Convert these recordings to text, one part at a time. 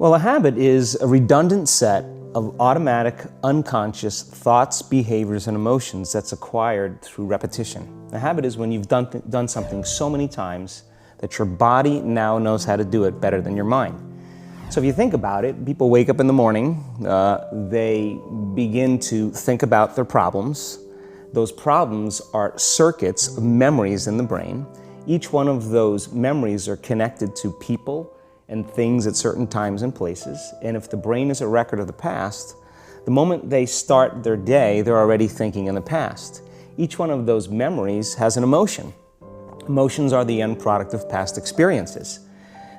Well, a habit is a redundant set of automatic, unconscious thoughts, behaviors, and emotions that's acquired through repetition. A habit is when you've done something so many times that your body now knows how to do it better than your mind. So if you think about it, people wake up in the morning, they begin to think about their problems. Those problems are circuits of memories in the brain. Each one of those memories are connected to people and things at certain times and places. And if the brain is a record of the past, the moment they start their day, they're already thinking in the past. Each one of those memories has an emotion. Emotions are the end product of past experiences.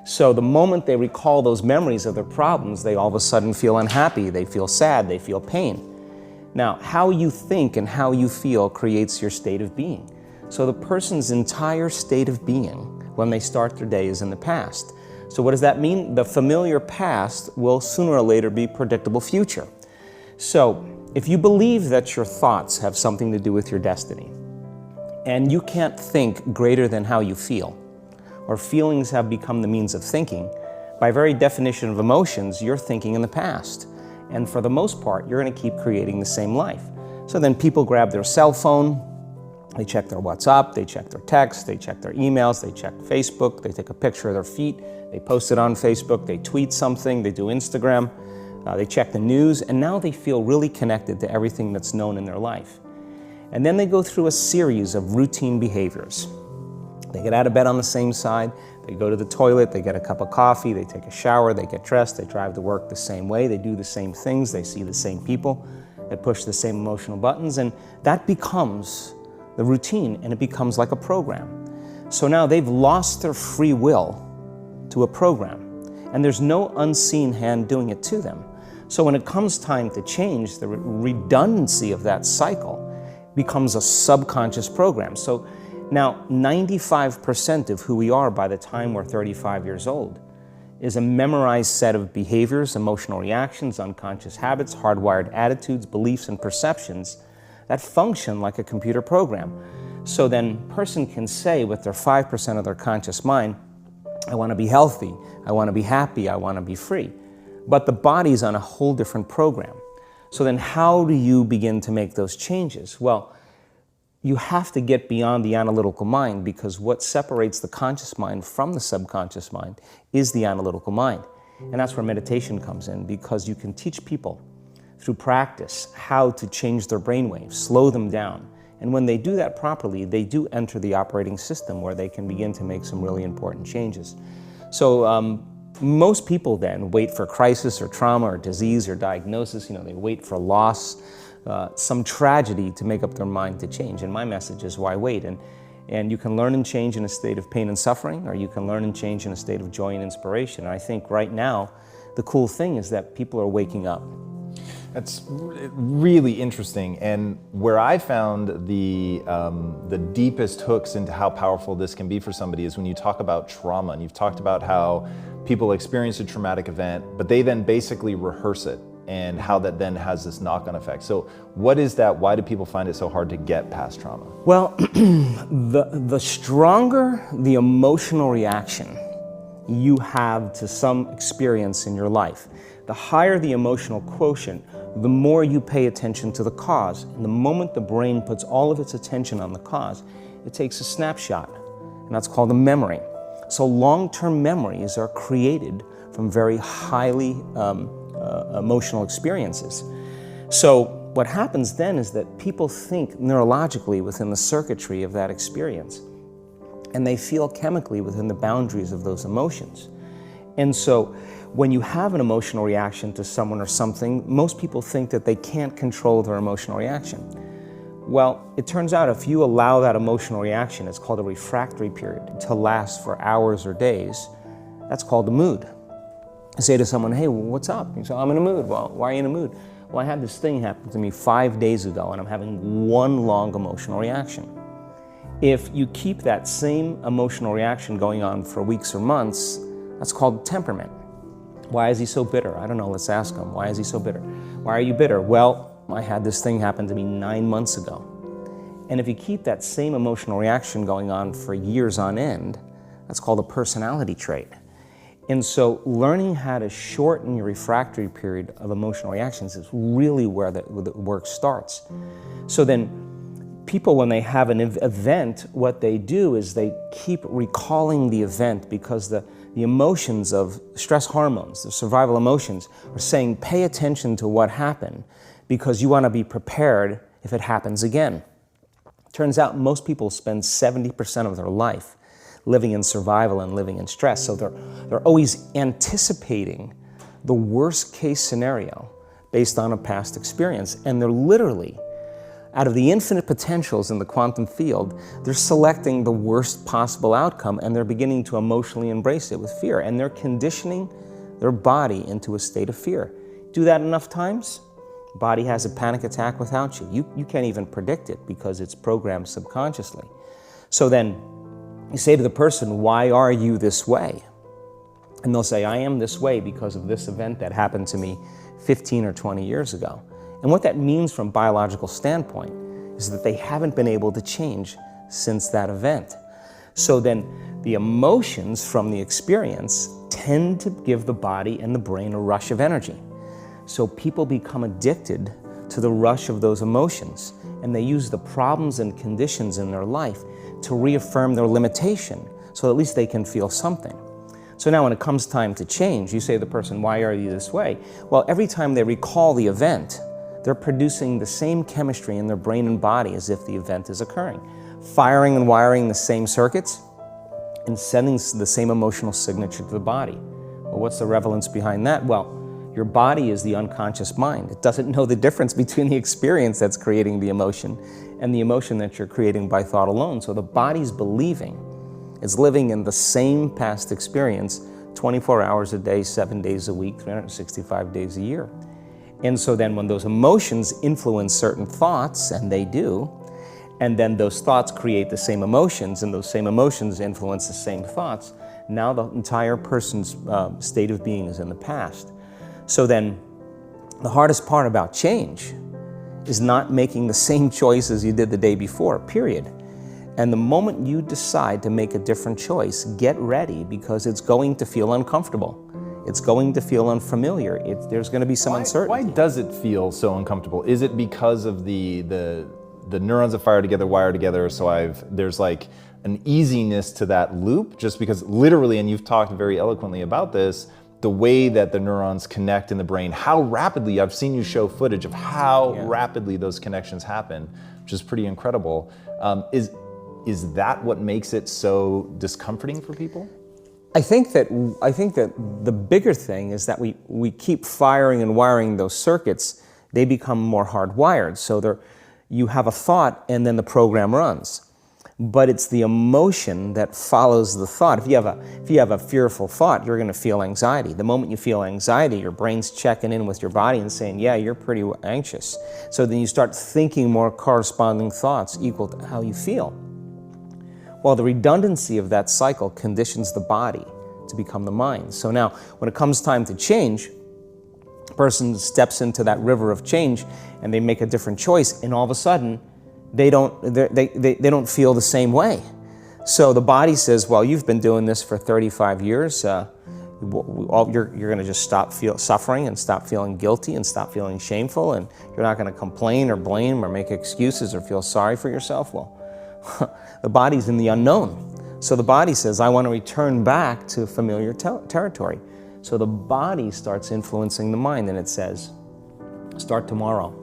So the moment they recall those memories of their problems, they all of a sudden feel unhappy, they feel sad, they feel pain. Now, how you think and how you feel creates your state of being. So the person's entire state of being when they start their day is in the past. So what does that mean? The familiar past will sooner or later be predictable future. So if you believe that your thoughts have something to do with your destiny, and you can't think greater than how you feel, or feelings have become the means of thinking, by very definition of emotions, you're thinking in the past. And for the most part, you're going to keep creating the same life. So then people grab their cell phone, they check their WhatsApp, they check their text, they check their emails, they check Facebook, they take a picture of their feet, they post it on Facebook, they tweet something, they do Instagram, they check the news, and now they feel really connected to everything that's known in their life. And then they go through a series of routine behaviors. They get out of bed on the same side, they go to the toilet, they get a cup of coffee, they take a shower, they get dressed, they drive to work the same way, they do the same things, they see the same people, they push the same emotional buttons, and that becomes the routine, and it becomes like a program. So now they've lost their free will to a program, and there's no unseen hand doing it to them. So when it comes time to change, the redundancy of that cycle becomes a subconscious program. So now 95% of who we are by the time we're 35 years old is a memorized set of behaviors, emotional reactions, unconscious habits, hardwired attitudes, beliefs, and perceptions that function like a computer program. So then a person can say with their 5% of their conscious mind, I want to be healthy, I want to be happy, I want to be free. But the body's on a whole different program. So then how do you begin to make those changes? Well, you have to get beyond the analytical mind, because what separates the conscious mind from the subconscious mind is the analytical mind. And that's where meditation comes in, because you can teach people through practice how to change their brainwaves, slow them down. And when they do that properly, they do enter the operating system where they can begin to make some really important changes. So most people then wait for crisis or trauma or disease or diagnosis. They wait for loss, some tragedy to make up their mind to change. And my message is, why wait? And you can learn and change in a state of pain and suffering, or you can learn and change in a state of joy and inspiration. And I think right now, the cool thing is that people are waking up. That's really interesting, and where I found the deepest hooks into how powerful this can be for somebody is when you talk about trauma, and you've talked about how people experience a traumatic event, but they then basically rehearse it, and how that then has this knock-on effect. So what is that? Why do people find it so hard to get past trauma? Well, the stronger the emotional reaction you have to some experience in your life, the higher the emotional quotient, the more you pay attention to the cause. And the moment the brain puts all of its attention on the cause, it takes a snapshot, and that's called a memory. So long-term memories are created from very highly emotional experiences. So what happens then is that people think neurologically within the circuitry of that experience, and they feel chemically within the boundaries of those emotions. And so when you have an emotional reaction to someone or something, most people think that they can't control their emotional reaction. Well, it turns out if you allow that emotional reaction, it's called a refractory period, to last for hours or days, that's called a mood. I say to someone, hey, what's up? You say, I'm in a mood. Well, why are you in a mood? Well, I had this thing happen to me 5 days ago, and I'm having one long emotional reaction. If you keep that same emotional reaction going on for weeks or months, that's called temperament. Why is he so bitter? I don't know, let's ask him. Why is he so bitter? Why are you bitter? Well, I had this thing happen to me 9 months ago. And if you keep that same emotional reaction going on for years on end, that's called a personality trait. And so learning how to shorten your refractory period of emotional reactions is really where the work starts. So then people, when they have an event, what they do is they keep recalling the event because the emotions of stress hormones, the survival emotions, are saying pay attention to what happened because you want to be prepared if it happens again. Turns out most people spend 70% of their life living in survival and living in stress. So they're always anticipating the worst case scenario based on a past experience. And they're literally, out of the infinite potentials in the quantum field, they're selecting the worst possible outcome and they're beginning to emotionally embrace it with fear. And they're conditioning their body into a state of fear. Do that enough times, body has a panic attack without you. You can't even predict it because it's programmed subconsciously. So then, you say to the person, why are you this way? And they'll say, I am this way because of this event that happened to me 15 or 20 years ago. And what that means from a biological standpoint is that they haven't been able to change since that event. So then the emotions from the experience tend to give the body and the brain a rush of energy. So people become addicted to the rush of those emotions, and they use the problems and conditions in their life to reaffirm their limitation, so at least they can feel something. So now when it comes time to change, you say to the person, why are you this way? Well, every time they recall the event, they're producing the same chemistry in their brain and body as if the event is occurring, firing and wiring the same circuits and sending the same emotional signature to the body. Well, what's the relevance behind that? Well, your body is the unconscious mind. It doesn't know the difference between the experience that's creating the emotion and the emotion that you're creating by thought alone. So the body's believing it's living in the same past experience 24 hours a day, 7 days a week, 365 days a year. And so then when those emotions influence certain thoughts, and they do, and then those thoughts create the same emotions, and those same emotions influence the same thoughts, now the entire person's state of being is in the past. So then the hardest part about change is not making the same choices you did the day before, period. And the moment you decide to make a different choice, get ready because it's going to feel uncomfortable. It's going to feel unfamiliar. There's going to be some uncertainty. Why does it feel so uncomfortable? Is it because of the neurons that fire together wire together, so there's like an easiness to that loop, just because literally, and you've talked very eloquently about this, the way that the neurons connect in the brain, how rapidly, I've seen you show footage of how rapidly those connections happen, which is pretty incredible. Is that what makes it so discomforting for people? I think that the bigger thing is that we keep firing and wiring those circuits, they become more hardwired. So you have a thought and then the program runs. But it's the emotion that follows the thought. If you have a fearful thought, you're going to feel anxiety. The moment you feel anxiety, your brain's checking in with your body and saying, yeah, you're pretty anxious. So then you start thinking more corresponding thoughts equal to how you feel. Well, the redundancy of that cycle conditions the body to become the mind. So now, when it comes time to change, a person steps into that river of change and they make a different choice, and all of a sudden, they don't feel the same way. So the body says, well, you've been doing this for 35 years. You're going to just stop suffering and stop feeling guilty and stop feeling shameful, and you're not going to complain or blame or make excuses or feel sorry for yourself. Well, the body's in the unknown. So the body says, I want to return back to familiar territory. So the body starts influencing the mind, and it says, start tomorrow.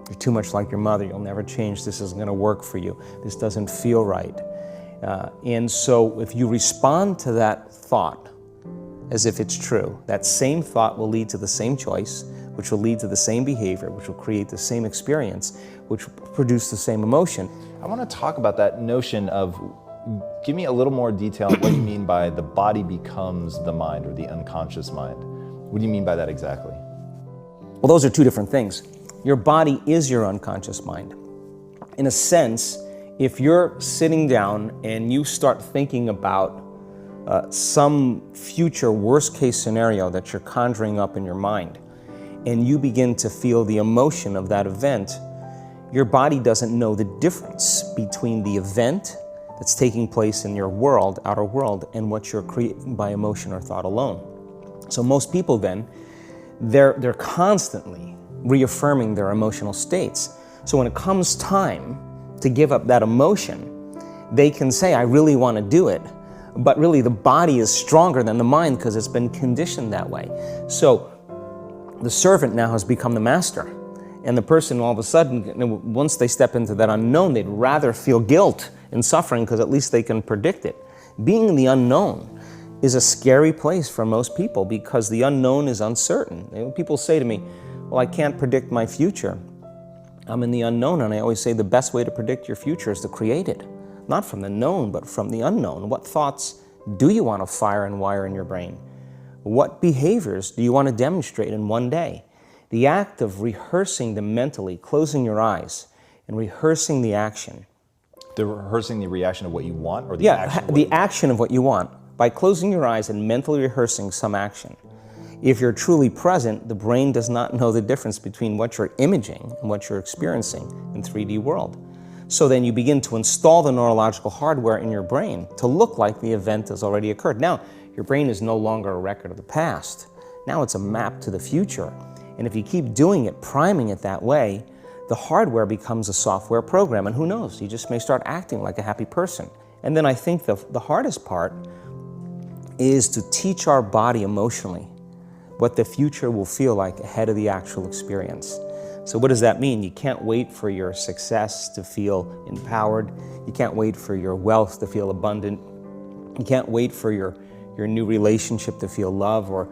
You're too much like your mother. You'll never change. This isn't going to work for you. This doesn't feel right. And so if you respond to that thought as if it's true, that same thought will lead to the same choice, which will lead to the same behavior, which will create the same experience, which will produce the same emotion. I want to talk about that notion of, give me a little more detail on what you mean by the body becomes the mind or the unconscious mind. What do you mean by that exactly? Well, those are two different things. Your body is your unconscious mind. In a sense, if you're sitting down and you start thinking about some future worst case scenario that you're conjuring up in your mind, and you begin to feel the emotion of that event, your body doesn't know the difference between the event that's taking place in your world, outer world, and what you're creating by emotion or thought alone. So most people then, they're constantly reaffirming their emotional states. So when it comes time to give up that emotion, they can say, I really want to do it, but really the body is stronger than the mind because it's been conditioned that way. So the servant now has become the master. And the person all of a sudden, once they step into that unknown, they'd rather feel guilt and suffering because at least they can predict it. Being in the unknown is a scary place for most people because the unknown is uncertain. People say to me, well, I can't predict my future. I'm in the unknown, and I always say the best way to predict your future is to create it. Not from the known, but from the unknown. What thoughts do you want to fire and wire in your brain? What behaviors do you want to demonstrate in one day? The act of rehearsing them mentally, closing your eyes, and rehearsing the action. Rehearsing the reaction of what you want, or the action? Yeah, the action of what you want. By closing your eyes and mentally rehearsing some action. If you're truly present, the brain does not know the difference between what you're imaging and what you're experiencing in 3D world. So then you begin to install the neurological hardware in your brain to look like the event has already occurred. Now, your brain is no longer a record of the past. Now it's a map to the future. And if you keep doing it, priming it that way, the hardware becomes a software program. And who knows, you just may start acting like a happy person. And then I think the hardest part is to teach our body emotionally what the future will feel like ahead of the actual experience. So what does that mean? You can't wait for your success to feel empowered. You can't wait for your wealth to feel abundant. You can't wait for your new relationship to feel love, or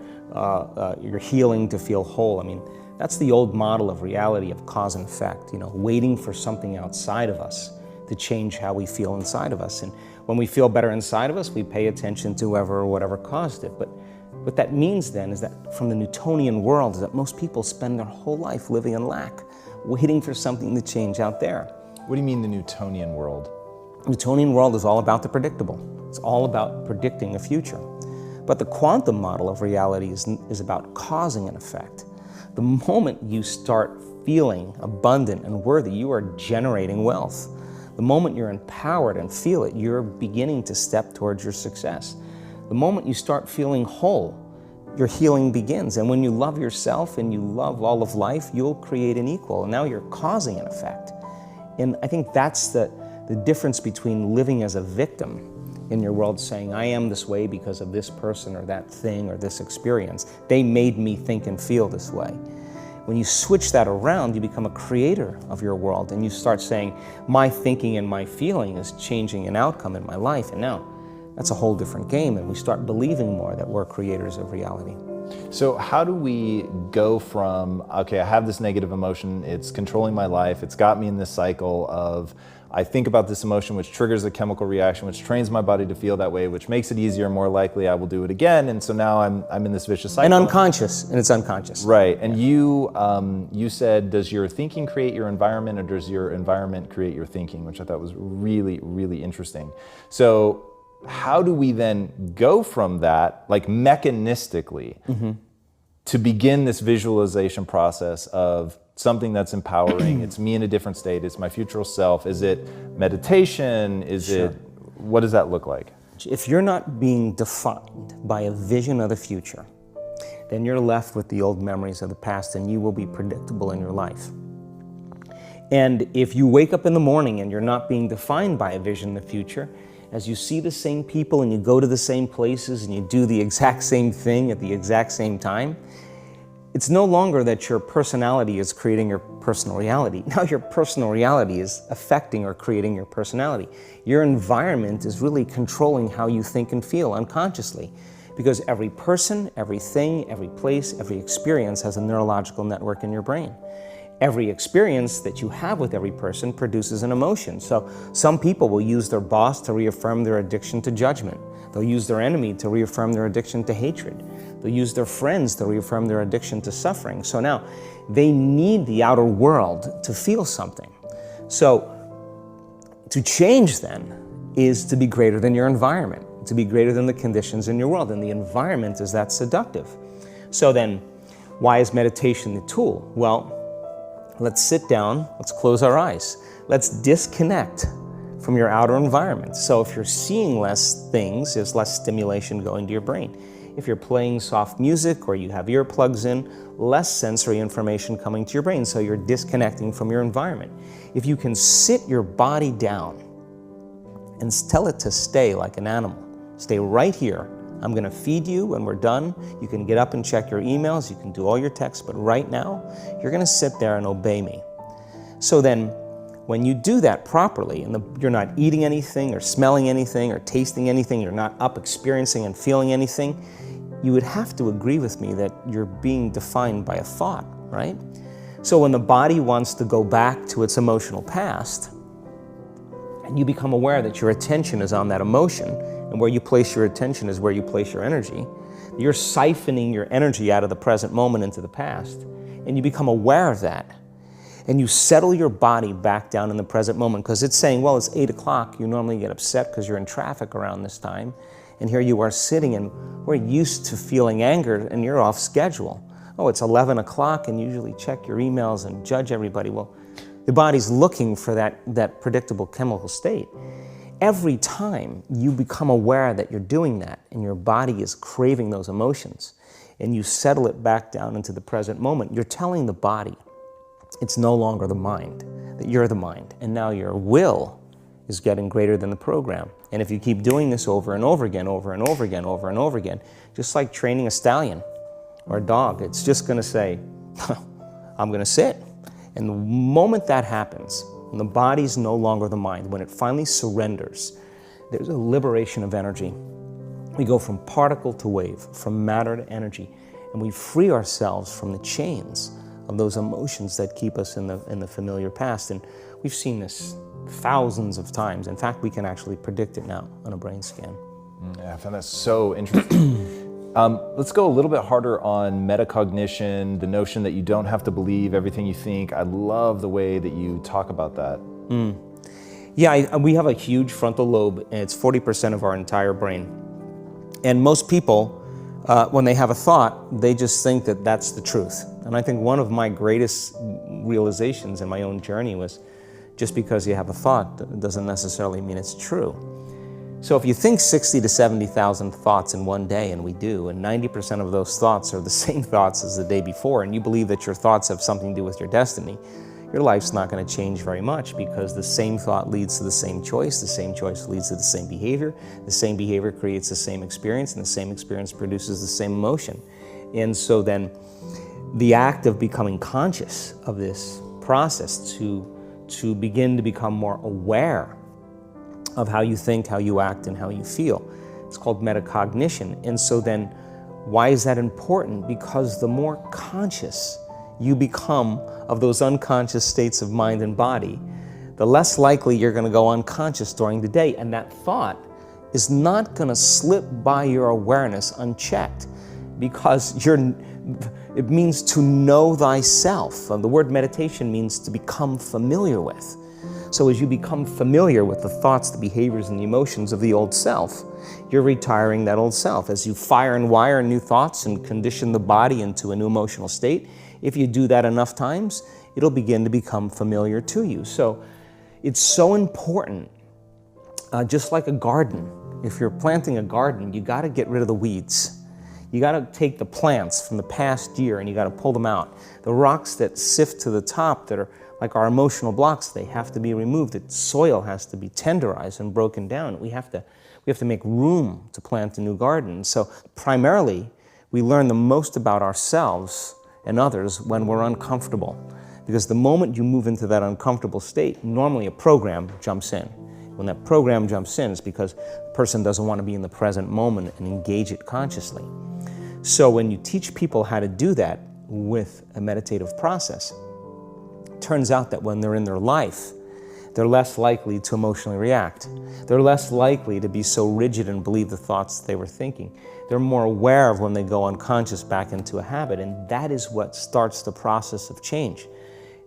your healing to feel whole. I mean, that's the old model of reality, of cause and effect, waiting for something outside of us to change how we feel inside of us. And when we feel better inside of us, we pay attention to whoever or whatever caused it. But what that means then is that from the Newtonian world is that most people spend their whole life living in lack, waiting for something to change out there. What do you mean the Newtonian world? The Newtonian world is all about the predictable. It's all about predicting a future. But the quantum model of reality is about causing an effect. The moment you start feeling abundant and worthy, you are generating wealth. The moment you're empowered and feel it, you're beginning to step towards your success. The moment you start feeling whole, your healing begins. And when you love yourself and you love all of life, you'll create an equal. And now you're causing an effect. And I think that's the difference between living as a victim in your world, saying, I am this way because of this person or that thing or this experience. They made me think and feel this way. When you switch that around, you become a creator of your world, and you start saying, my thinking and my feeling is changing an outcome in my life. And now that's a whole different game, and we start believing more that we're creators of reality. So how do we go from, okay, I have this negative emotion, it's controlling my life, it's got me in this cycle of, I think about this emotion, which triggers a chemical reaction, which trains my body to feel that way, which makes it easier and more likely I will do it again. And so now I'm in this vicious cycle. And unconscious, and it's unconscious. Right. And you said, does your thinking create your environment, or does your environment create your thinking? Which I thought was really, really interesting. So how do we then go from that, like mechanistically, to begin this visualization process of something that's empowering? It's me in a different state, it's my future self. Is it meditation? What does that look like? If you're not being defined by a vision of the future, then you're left with the old memories of the past, and you will be predictable in your life. And if you wake up in the morning and you're not being defined by a vision of the future, as you see the same people and you go to the same places and you do the exact same thing at the exact same time, it's no longer that your personality is creating your personal reality. Now your personal reality is affecting or creating your personality. Your environment is really controlling how you think and feel unconsciously, because every person, everything, every place, every experience has a neurological network in your brain. Every experience that you have with every person produces an emotion. So some people will use their boss to reaffirm their addiction to judgment. They'll use their enemy to reaffirm their addiction to hatred. They'll use their friends to reaffirm their addiction to suffering. So now they need the outer world to feel something. So to change then is to be greater than your environment, to be greater than the conditions in your world. And the environment is that seductive. So then why is meditation the tool? Well, let's sit down, let's close our eyes. Let's disconnect from your outer environment. So if you're seeing less things, there's less stimulation going to your brain. If you're playing soft music or you have earplugs in, less sensory information coming to your brain, so you're disconnecting from your environment. If you can sit your body down and tell it to stay like an animal, stay right here. I'm going to feed you when we're done. You can get up and check your emails, you can do all your texts, but right now, you're going to sit there and obey me. So then, when you do that properly, and you're not eating anything or smelling anything or tasting anything, you're not up experiencing and feeling anything, you would have to agree with me that you're being defined by a thought, right? So when the body wants to go back to its emotional past, and you become aware that your attention is on that emotion, and where you place your attention is where you place your energy, you're siphoning your energy out of the present moment into the past, and you become aware of that. And you settle your body back down in the present moment, because it's saying, well, it's 8 o'clock. You normally get upset because you're in traffic around this time. And here you are sitting, and we're used to feeling anger, and you're off schedule. Oh, it's 11 o'clock, and you usually check your emails and judge everybody. Well, the body's looking for that predictable chemical state. Every time you become aware that you're doing that, and your body is craving those emotions, and you settle it back down into the present moment, you're telling the body, it's no longer the mind, that you're the mind. And now your will is getting greater than the program. And if you keep doing this over and over again, over and over again, over and over again, just like training a stallion or a dog, it's just going to say, I'm going to sit. And the moment that happens, when the body's no longer the mind, when it finally surrenders, there's a liberation of energy. We go from particle to wave, from matter to energy, and we free ourselves from the chains of those emotions that keep us in the familiar past. And we've seen this thousands of times. In fact, we can actually predict it now on a brain scan. Yeah, I found that so interesting. Let's go a little bit harder on metacognition, the notion that you don't have to believe everything you think. I love the way that you talk about that. Yeah, we have a huge frontal lobe, and it's 40% of our entire brain. And most people, when they have a thought, they just think that that's the truth. And I think one of my greatest realizations in my own journey was, just because you have a thought doesn't necessarily mean it's true. So if you think 60 to 70,000 thoughts in one day, and we do, and 90% of those thoughts are the same thoughts as the day before, and you believe that your thoughts have something to do with your destiny, your life's not going to change very much, because the same thought leads to the same choice leads to the same behavior creates the same experience, and the same experience produces the same emotion. And so then the act of becoming conscious of this process, to begin to become more aware of how you think, how you act, and how you feel, it's called metacognition. And so then, why is that important? Because the more conscious you become of those unconscious states of mind and body, the less likely you're going to go unconscious during the day. And that thought is not going to slip by your awareness unchecked, because it means to know thyself. The word meditation means to become familiar with. So as you become familiar with the thoughts, the behaviors, and the emotions of the old self, you're retiring that old self. As you fire and wire new thoughts and condition the body into a new emotional state, if you do that enough times, it'll begin to become familiar to you. So it's so important, just like a garden. If you're planting a garden, you got to get rid of the weeds. You got to take the plants from the past year and you got to pull them out. The rocks that sift to the top, that are like our emotional blocks, they have to be removed. The soil has to be tenderized and broken down. We have to make room to plant a new garden. So primarily, we learn the most about ourselves and others when we're uncomfortable. Because the moment you move into that uncomfortable state, normally a program jumps in. When that program jumps in, it's because the person doesn't want to be in the present moment and engage it consciously. So when you teach people how to do that with a meditative process, it turns out that when they're in their life, they're less likely to emotionally react. They're less likely to be so rigid and believe the thoughts they were thinking. They're more aware of when they go unconscious back into a habit, and that is what starts the process of change.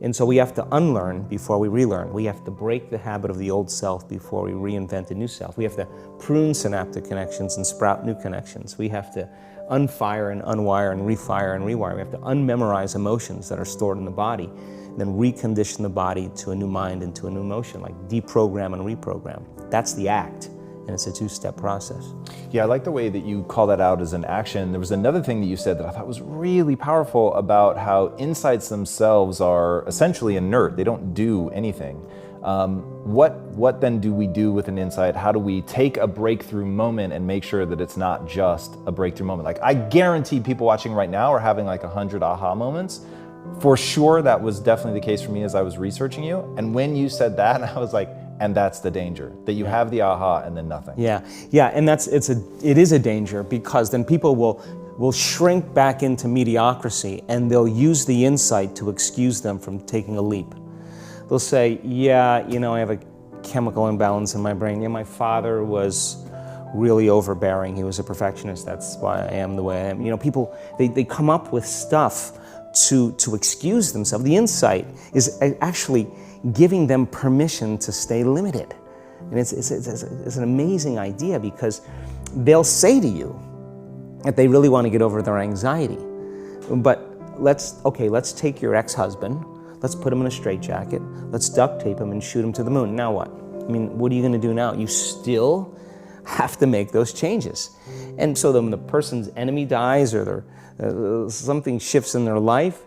And so we have to unlearn before we relearn. We have to break the habit of the old self before we reinvent a new self. We have to prune synaptic connections and sprout new connections. We have to unfire and unwire and refire and rewire. We have to unmemorize emotions that are stored in the body, and then recondition the body to a new mind and to a new emotion, like deprogram and reprogram. That's the act. And it's a two-step process. Yeah, I like the way that you call that out as an action. There was another thing that you said that I thought was really powerful about how insights themselves are essentially inert. They don't do anything. What then do we do with an insight? How do we take a breakthrough moment and make sure that it's not just a breakthrough moment? Like, I guarantee people watching right now are having like 100 aha moments. For sure, that was definitely the case for me as I was researching you. And when you said that, I was like, and that's the danger, that you have the aha and then nothing. Yeah, and it is a danger, because then people will shrink back into mediocrity, and they'll use the insight to excuse them from taking a leap. They'll say, yeah, I have a chemical imbalance in my brain. Yeah, my father was really overbearing. He was a perfectionist. That's why I am the way I am. People, they come up with stuff to excuse themselves. The insight is actually giving them permission to stay limited. And it's an amazing idea, because they'll say to you that they really want to get over their anxiety. But let's take your ex-husband, let's put him in a straitjacket, let's duct tape him and shoot him to the moon. Now what? What are you going to do now? You still have to make those changes. And so then when the person's enemy dies, or something shifts in their life,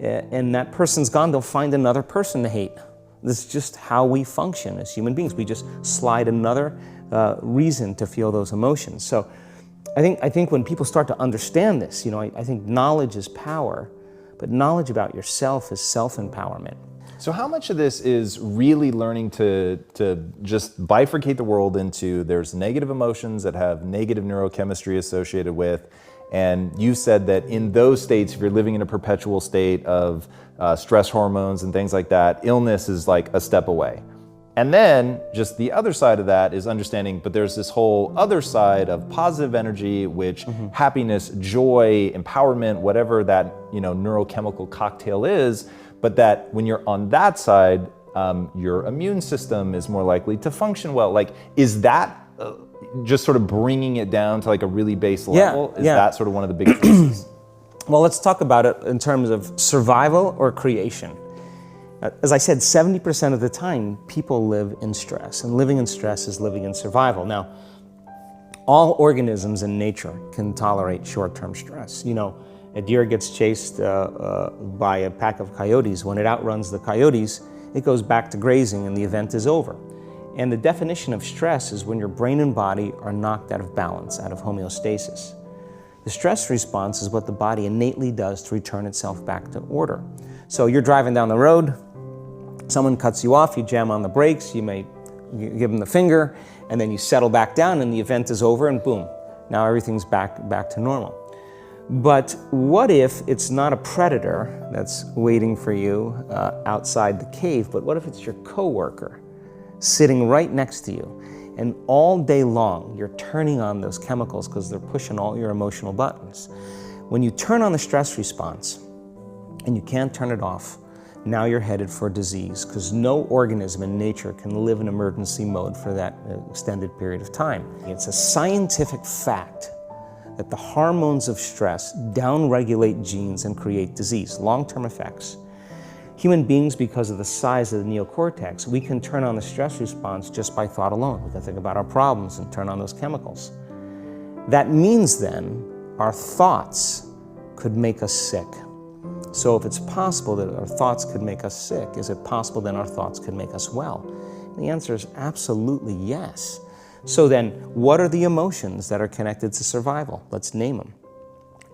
and that person's gone, they'll find another person to hate. This is just how we function as human beings. We just slide another reason to feel those emotions. So I think when people start to understand this, I think knowledge is power, but knowledge about yourself is self-empowerment. So how much of this is really learning to just bifurcate the world into, there's negative emotions that have negative neurochemistry associated with, and you said that in those states, if you're living in a perpetual state of stress hormones and things like that, illness is like a step away. And then just the other side of that is understanding, but there's this whole other side of positive energy, which happiness, joy, empowerment, whatever that neurochemical cocktail is, but that when you're on that side, your immune system is more likely to function well. Like, is that just sort of bringing it down to like a really base level? Is that sort of one of the big pieces? Well, let's talk about it in terms of survival or creation. As I said, 70% of the time, people live in stress, and living in stress is living in survival. Now, all organisms in nature can tolerate short-term stress. A deer gets chased by a pack of coyotes. When it outruns the coyotes, it goes back to grazing and the event is over. And the definition of stress is when your brain and body are knocked out of balance, out of homeostasis. The stress response is what the body innately does to return itself back to order. So you're driving down the road, someone cuts you off, you jam on the brakes, you may give them the finger, and then you settle back down and the event is over, and boom, now everything's back to normal. But what if it's not a predator that's waiting for you outside the cave, but what if it's your coworker sitting right next to you, and all day long you're turning on those chemicals because they're pushing all your emotional buttons. When you turn on the stress response and you can't turn it off, now you're headed for disease, because no organism in nature can live in emergency mode for that extended period of time. It's a scientific fact that the hormones of stress downregulate genes and create disease, long-term effects. Human beings, because of the size of the neocortex, we can turn on the stress response just by thought alone. We can think about our problems and turn on those chemicals. That means then our thoughts could make us sick. So if it's possible that our thoughts could make us sick, is it possible then our thoughts could make us well? And the answer is absolutely yes. So then, what are the emotions that are connected to survival? Let's name them.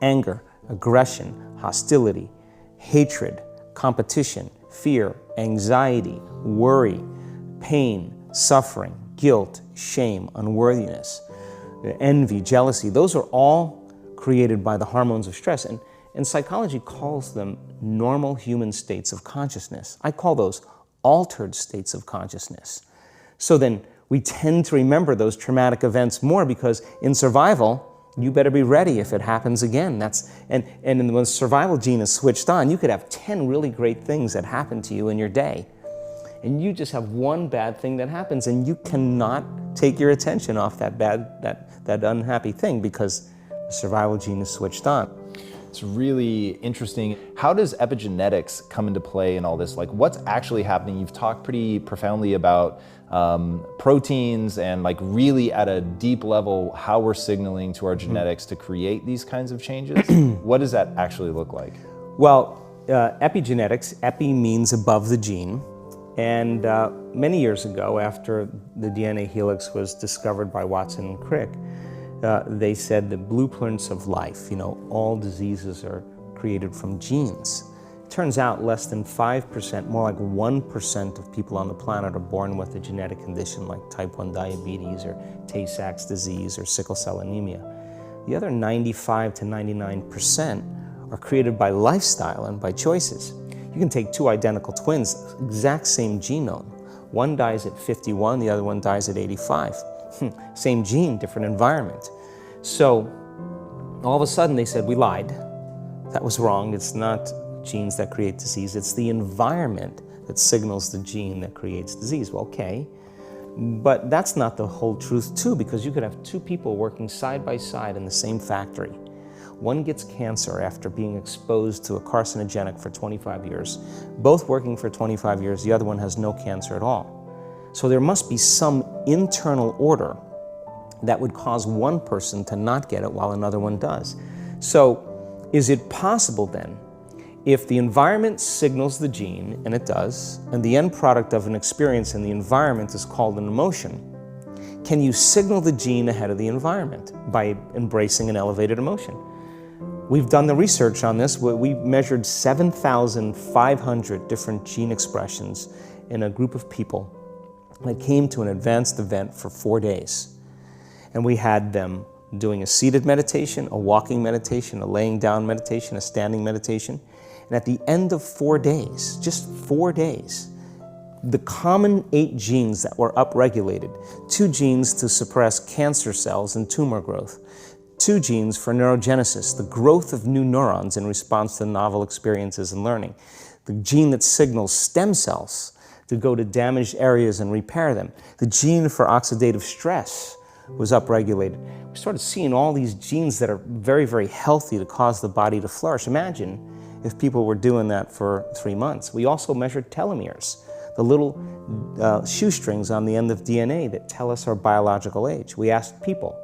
Anger, aggression, hostility, hatred, competition, fear, anxiety, worry, pain, suffering, guilt, shame, unworthiness, envy, jealousy. Those are all created by the hormones of stress. And psychology calls them normal human states of consciousness. I call those altered states of consciousness. So then we tend to remember those traumatic events more, because in survival, you better be ready if it happens again. And when the survival gene is switched on, you could have 10 really great things that happen to you in your day. And you just have one bad thing that happens, and you cannot take your attention off that unhappy thing, because the survival gene is switched on. It's really interesting. How does epigenetics come into play in all this? Like, what's actually happening? You've talked pretty profoundly about proteins and like really at a deep level how we're signaling to our genetics to create these kinds of changes. What does that actually look like? Well, epigenetics, epi means above the gene, and many years ago, after the DNA helix was discovered by Watson and Crick, they said the blueprints of life, all diseases are created from genes. It turns out less than 5%, more like 1% of people on the planet are born with a genetic condition like type 1 diabetes or Tay-Sachs disease or sickle cell anemia. The other 95 to 99% are created by lifestyle and by choices. You can take two identical twins, exact same genome. One dies at 51, the other one dies at 85. Same gene, different environment. So all of a sudden they said, we lied. That was wrong. It's not genes that create disease. It's the environment that signals the gene that creates disease. Well, okay, but that's not the whole truth too, because you could have two people working side by side in the same factory. One gets cancer after being exposed to a carcinogenic for 25 years. Both working for 25 years, the other one has no cancer at all. So there must be some internal order that would cause one person to not get it while another one does. So is it possible then, if the environment signals the gene, and it does, and the end product of an experience in the environment is called an emotion, can you signal the gene ahead of the environment by embracing an elevated emotion? We've done the research on this. We measured 7,500 different gene expressions in a group of people that came to an advanced event for 4 days. And we had them doing a seated meditation, a walking meditation, a laying down meditation, a standing meditation. And at the end of 4 days, just 4 days, the common 8 genes that were upregulated, 2 genes to suppress cancer cells and tumor growth, 2 genes for neurogenesis, the growth of new neurons in response to novel experiences and learning, the gene that signals stem cells to go to damaged areas and repair them, the gene for oxidative stress was upregulated. We started seeing all these genes that are very, very healthy to cause the body to flourish. Imagine if people were doing that for 3 months. We also measured telomeres, the little shoestrings on the end of DNA that tell us our biological age. We asked people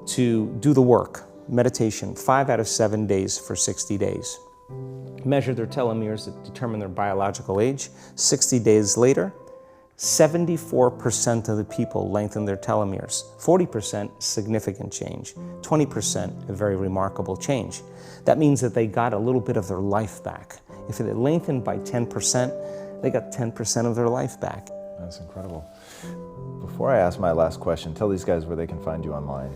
to do the work, meditation, 5 out of 7 days for 60 days. Measure their telomeres that determine their biological age. 60 days later, 74% of the people lengthened their telomeres. 40% significant change. 20% a very remarkable change. That means that they got a little bit of their life back. If it lengthened by 10%, they got 10% of their life back. That's incredible. Before I ask my last question, tell these guys where they can find you online.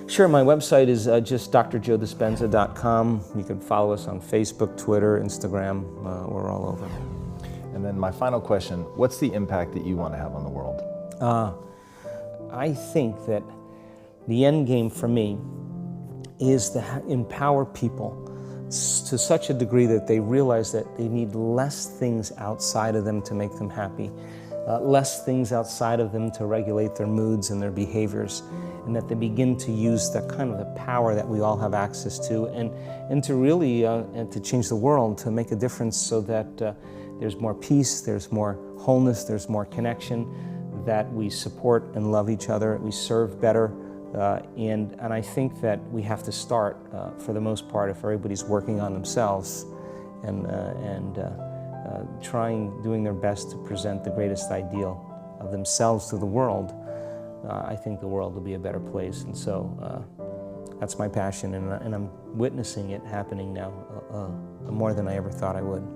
Sure, my website is just drjoedispenza.com. You can follow us on Facebook, Twitter, Instagram. We're all over. And then my final question, what's the impact that you want to have on the world? I think that the end game for me is to empower people to such a degree that they realize that they need less things outside of them to make them happy, less things outside of them to regulate their moods and their behaviors, and that they begin to use that kind of the power that we all have access to, and to really and to change the world, to make a difference so that there's more peace, there's more wholeness, there's more connection, that we support and love each other, we serve better, and I think that we have to start, for the most part, if everybody's working on themselves and doing their best to present the greatest ideal of themselves to the world, I think the world will be a better place. And so that's my passion, and I'm witnessing it happening now more than I ever thought I would.